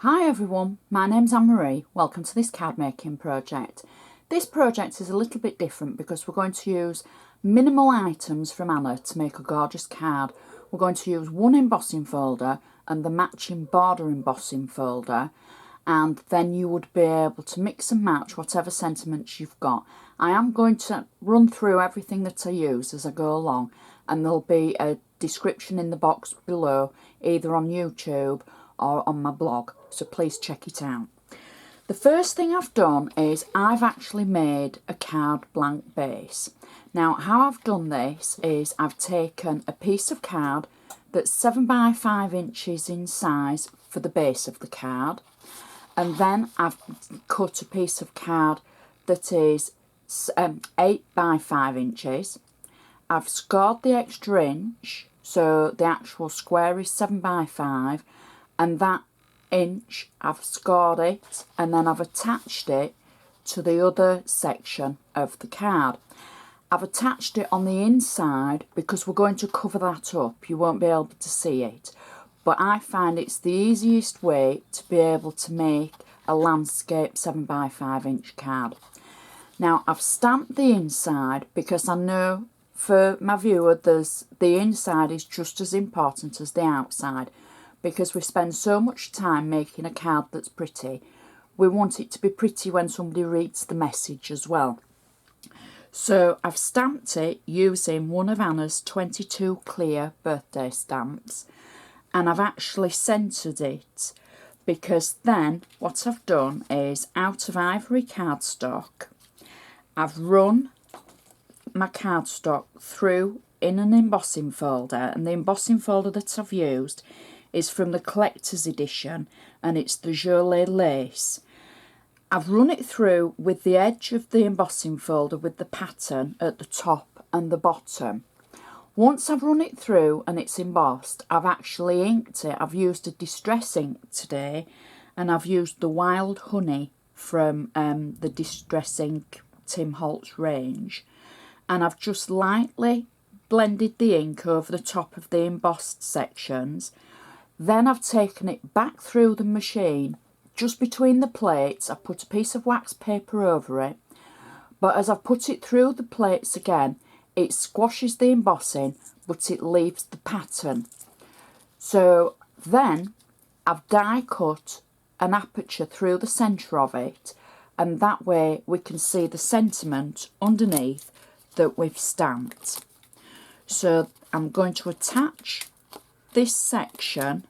Hi everyone, my name's Anne-Marie. Welcome to this card making project. This project is a little bit different because we're going to use minimal items from Anna to make a gorgeous card. We're going to use one embossing folder and the matching border embossing folder, and then you would be able to mix and match whatever sentiments you've got. I am going to run through everything that I use as I go along, and there'll be a description in the box below, either on YouTube or on my blog, so please check it out. The first thing I've done is I've actually made a card blank base. Now how I've done this is I've taken a piece of card that's 7 by 5 inches in size for the base of the card, and then I've cut a piece of card that is 8 by 5 inches. I've scored the extra inch, so the actual square is 7 by 5, and that inch I've scored it, and then I've attached it to the other section of the card. I've attached it on the inside because we're going to cover that up. You won't be able to see it, but I find it's the easiest way to be able to make a landscape 7 by 5 inch card. Now I've stamped the inside because I know for my viewer the inside is just as important as the outside, because we spend so much time making a card that's pretty. We want it to be pretty when somebody reads the message as well. So I've stamped it using one of Anna's 22 clear birthday stamps, and I've actually centred it, because then what I've done is, out of Ivory cardstock, I've run my cardstock through in an embossing folder, and the embossing folder that I've used is from the collector's edition, and it's the Jolie lace. I've run it through with the edge of the embossing folder with the pattern at the top and the bottom. Once I've run it through and it's embossed, I've actually inked it. I've used a distress ink today, and I've used the Wild Honey from the Distress Ink Tim Holtz range, and I've just lightly blended the ink over the top of the embossed sections. Then I've taken it back through the machine. Just between the plates, I put a piece of wax paper over it, but as I've put it through the plates again, it squashes the embossing, but it leaves the pattern. So then I've die cut an aperture through the centre of it, and that way we can see the sentiment underneath that we've stamped. So I'm going to attach this section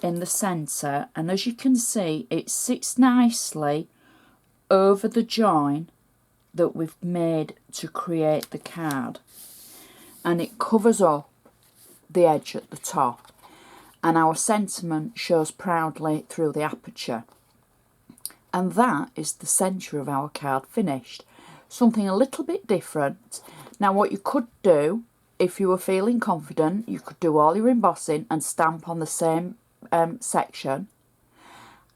in the centre, and as you can see, it sits nicely over the join that we've made to create the card, and it covers up the edge at the top, and our sentiment shows proudly through the aperture. And that is the centre of our card finished. Something a little bit different. Now what you could do, if you were feeling confident, you could do all your embossing and stamp on the same section.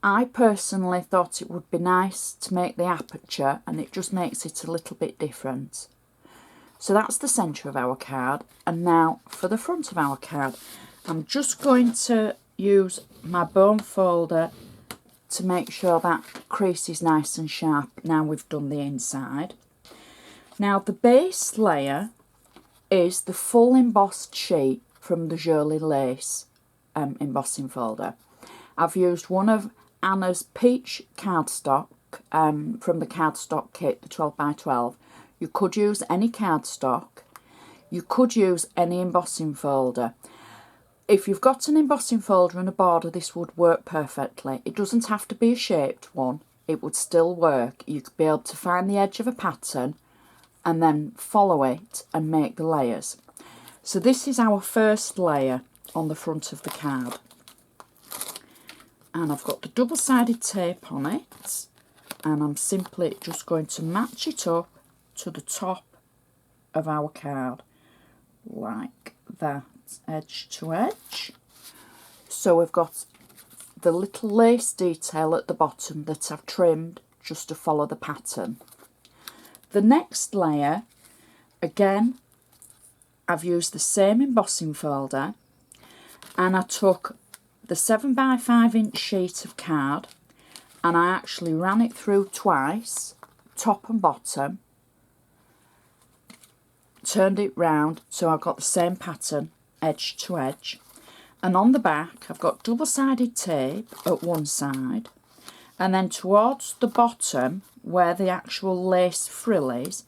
I personally thought it would be nice to make the aperture, and it just makes it a little bit different. So that's the centre of our card, and now for the front of our card, I'm just going to use my bone folder to make sure that crease is nice and sharp now we've done the inside. Now the base layer is the full embossed sheet from the Jolie lace embossing folder. I've used one of Anna's peach cardstock from the cardstock kit, the 12 by 12. You could use any cardstock. You could use any embossing folder. If you've got an embossing folder and a border, this would work perfectly. It doesn't have to be a shaped one. It would still work. You could be able to find the edge of a pattern and then follow it and make the layers. So this is our first layer on the front of the card, and I've got the double-sided tape on it, and I'm simply just going to match it up to the top of our card like that, edge to edge. So we've got the little lace detail at the bottom that I've trimmed just to follow the pattern. The next layer, again, I've used the same embossing folder, and I took the the 7x5" sheet of card, and I actually ran it through twice, top and bottom, turned it round so I've got the same pattern edge to edge, and on the back I've got double-sided tape at one side, and then towards the bottom where the actual lace frill is,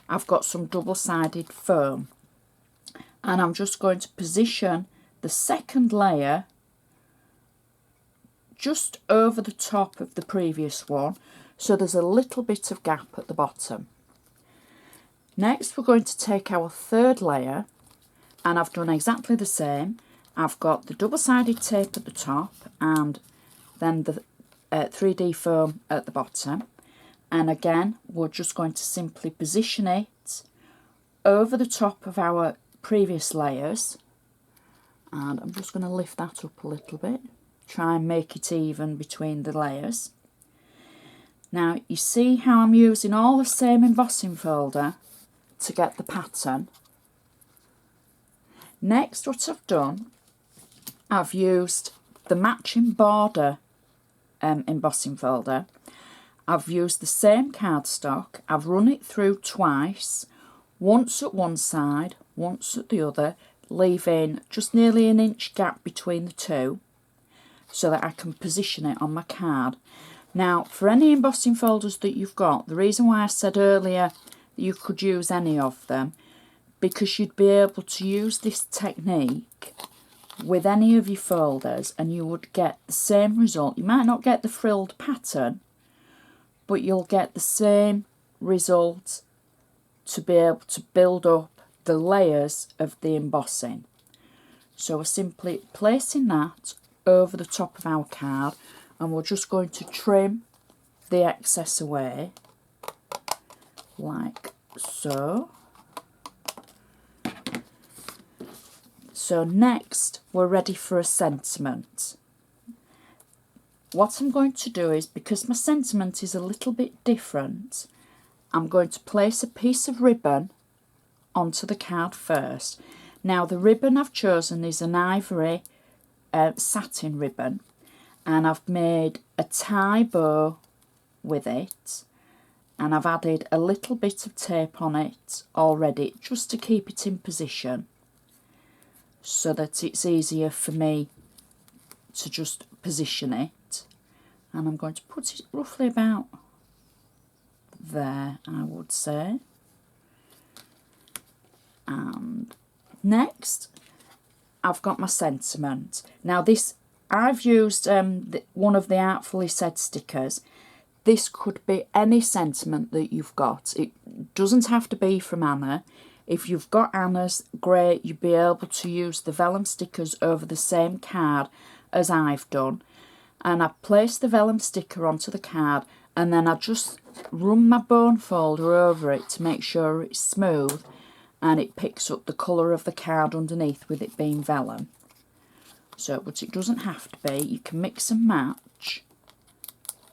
I've got some double-sided foam, and I'm just going to position the second layer just over the top of the previous one, so there's a little bit of gap at the bottom. Next we're going to take our third layer, and I've done exactly the same. I've got the double-sided tape at the top and then the 3D foam at the bottom, and again we're just going to simply position it over the top of our previous layers, and I'm just going to lift that up a little bit, try and make it even between the layers. Now you see how I'm using all the same embossing folder to get the pattern. Next, what I've done, I've used the matching border embossing folder. I've used the same cardstock, I've run it through twice, once at one side, once at the other, leaving just nearly an inch gap between the two so that I can position it on my card. Now, for any embossing folders that you've got, the reason why I said earlier that you could use any of them, because you'd be able to use this technique with any of your folders and you would get the same result. You might not get the frilled pattern, but you'll get the same result to be able to build up the layers of the embossing. So we're simply placing that over the top of our card, and we're just going to trim the excess away like so. So next we're ready for a sentiment. What I'm going to do is, because my sentiment is a little bit different, I'm going to place a piece of ribbon onto the card first. Now the ribbon I've chosen is an Ivory satin ribbon, and I've made a tie bow with it, and I've added a little bit of tape on it already just to keep it in position so that it's easier for me to just position it. And I'm going to put it roughly about there, I would say. And next I've got my sentiment. Now this, I've used one of the Artfully said stickers. This could be any sentiment that you've got. It doesn't have to be from Anna. If you've got Anna's, great, you'll be able to use the vellum stickers over the same card as I've done. And I place the vellum sticker onto the card, and then I just run my bone folder over it to make sure it's smooth and it picks up the colour of the card underneath with it being vellum. So, but it doesn't have to be, you can mix and match.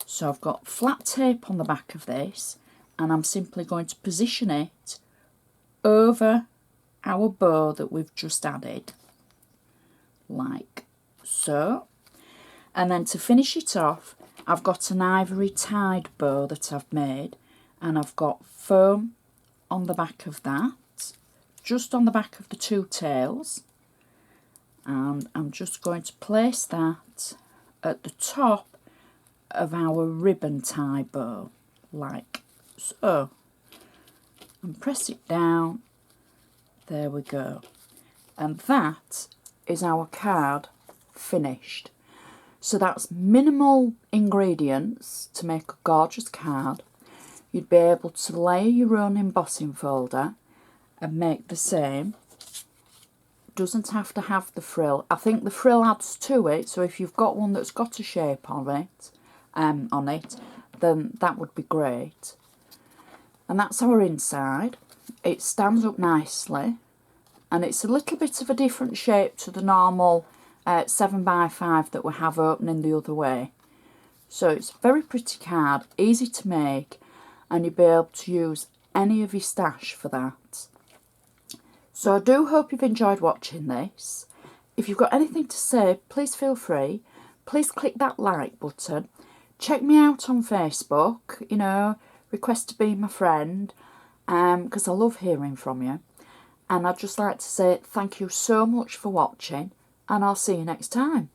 So I've got flat tape on the back of this, and I'm simply going to position it over our bow that we've just added, like so. And then to finish it off, I've got an Ivory tied bow that I've made, and I've got foam on the back of that, just on the back of the two tails, and I'm just going to place that at the top of our ribbon tie bow, like so, and press it down. There we go, and that is our card finished. So that's minimal ingredients to make a gorgeous card. You'd be able to layer your own embossing folder and make the same. Doesn't have to have the frill. I think the frill adds to it, so if you've got one that's got a shape on it, then that would be great. And that's our inside. It stands up nicely, and it's a little bit of a different shape to the normal 7x5 that we have opening the other way. So it's a very pretty card, easy to make, and you'll be able to use any of your stash for that. So I do hope you've enjoyed watching this. If you've got anything to say, please feel free. Please click that like button. Check me out on Facebook, you know, request to be my friend, because I love hearing from you. And I'd just like to say thank you so much for watching, and I'll see you next time.